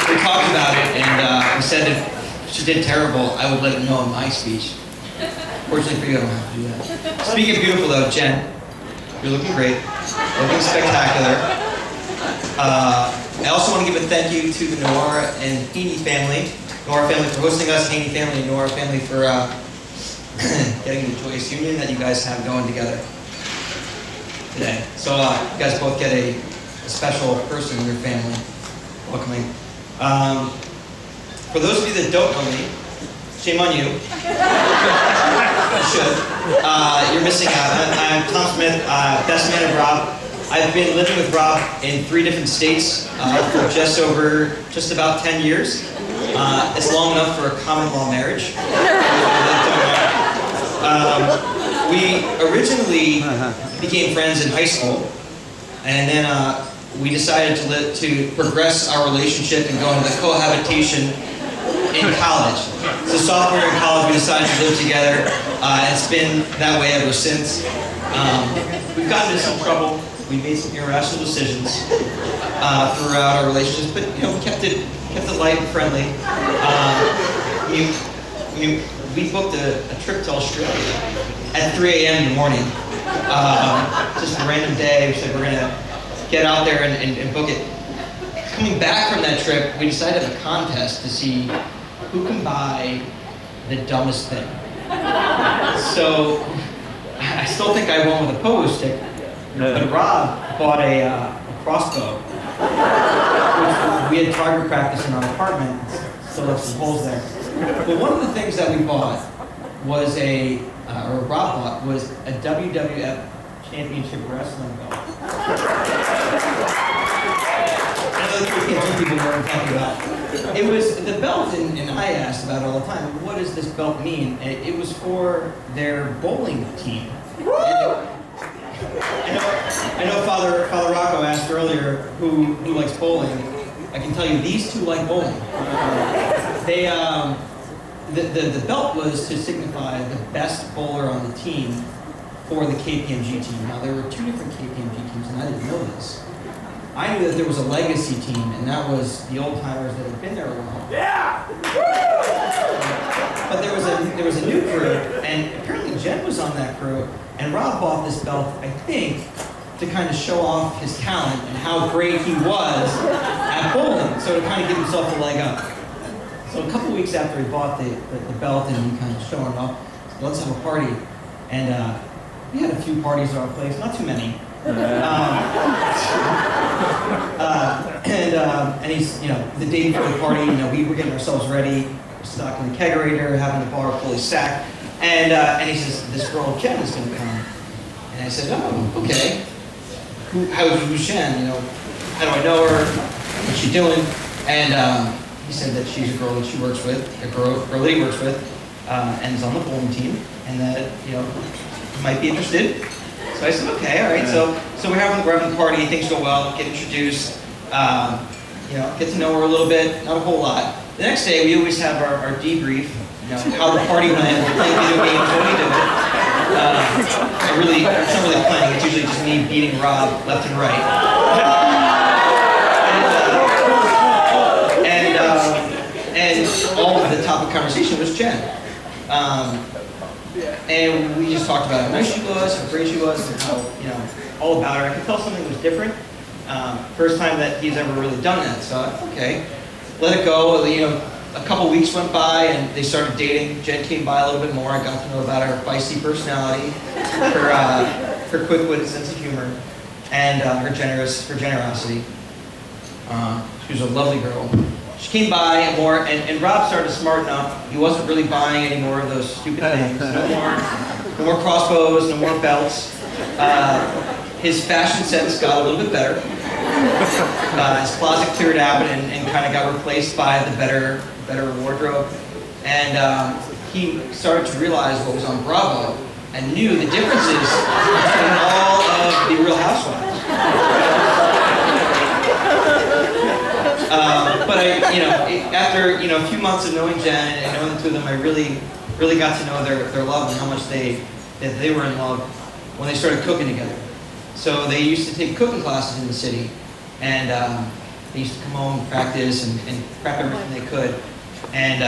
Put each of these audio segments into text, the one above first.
we talked about it, and we said if she did terrible, I would let it know in my speech. Fortunately for you, I don't have to do that. Speaking of beautiful, though, Jen, you're looking great, looking spectacular. I also want to give a thank you to the Noir and Haney family. Noir family for hosting us, Haney family and Noir family for getting the joyous union that you guys have going together today. So you guys both get a special person in your family welcoming. For those of you that don't know me, shame on you. You should. You're missing out. I'm Tom Smith, best man of Rob. I've been living with Rob in 3 different states for just about 10 years. It's long enough for a common law marriage. We originally became friends in high school, and then we decided to progress our relationship and go into the cohabitation in college. So sophomore year in college, we decided to live together. It's been that way ever since. We've gotten into some trouble. We made some irrational decisions throughout our relationships, but we kept it light and friendly. We booked a trip to Australia at 3 a.m. in the morning. Just a random day. We said we're gonna get out there and book it. Coming back from that trip, we decided to have a contest to see who can buy the dumbest thing. So I still think I won with a pogo stick, but Rob bought a crossbow, which we had target practice in our apartment. Still have some holes there. But one of the things that we bought was or Rob bought, was a WWF Championship Wrestling belt. I know the KPMG people know what I'm talking about. It was the belt, and I asked about it all the time, what does this belt mean? And it was for their bowling team. I know Father Rocco asked earlier who likes bowling. I can tell you these two like bowling. The belt was to signify the best bowler on the team for the KPMG team. Now, there were 2 different KPMG teams, and I didn't know this. I knew that there was a legacy team, and that was the old-timers that had been there a while. Yeah! But there was a new crew, and apparently Jen was on that crew, and Rob bought this belt, I think, to kind of show off his talent and how great he was at bowling, so to kind of give himself a leg up. So a couple weeks after he bought the belt and he kind of showing it off, let's have a party. And we had a few parties at our place, not too many. And he's, the day before the party, we were getting ourselves ready, stocking the kegerator, having the bar fully stacked. And he says, this girl Jen is going to come. And I said, oh, okay. Who's Jen? How do I know her? What's she doing? And he said that she's a girl that she works with, a girl that he works with, and is on the bowling team, and that might be interested. So I said, okay, all right. So we're having the party, things go well, get introduced, get to know her a little bit, not a whole lot. The next day, we always have our debrief, how the party went, we're playing video games, what we do. It's not really playing, it's usually just me beating Rob left and right. And all of the topic conversation was Jen. And we just talked about how nice she was, how great she was, and how, all about her. I could tell something was different. First time that he's ever really done that. So, okay, let it go. A couple weeks went by and they started dating. Jen came by a little bit more. I got to know about her feisty personality, her quick-witted sense of humor, and her generosity. She was a lovely girl. She came by and Rob started to smarten up. He wasn't really buying any more of those stupid things. No more crossbows, no more belts. His fashion sense got a little bit better. His closet cleared out and kind of got replaced by the better wardrobe. And he started to realize what was on Bravo and knew the differences between all of the Real Housewives. But after a few months of knowing Jen and knowing the two of them, I really got to know their love and how much they were in love when they started cooking together. So they used to take cooking classes in the city, and They used to come home and practice and prep everything they could. And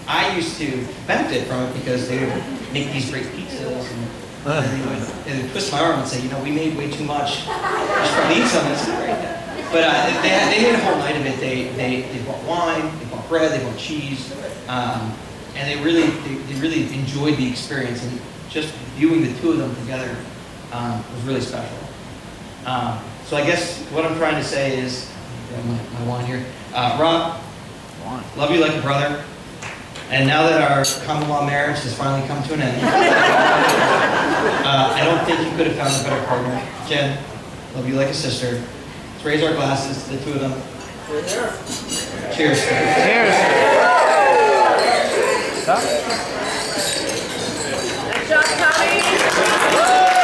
I used to benefit from it because they would make these great pizzas and they would twist my arm and say, you know, we made way too much. Just probably eat some. It's great. But they made a whole night of it. They bought wine, they bought bread, they bought cheese, and they really enjoyed the experience. And just viewing the two of them together was really special. So I guess what I'm trying to say is, my wine here, Rob, love you like a brother. And now that our common law marriage has finally come to an end, I don't think you could have found a better partner. Jen, love you like a sister. Let's raise our glasses to the two of them. Cheers. Cheers. Nice job, Tommy.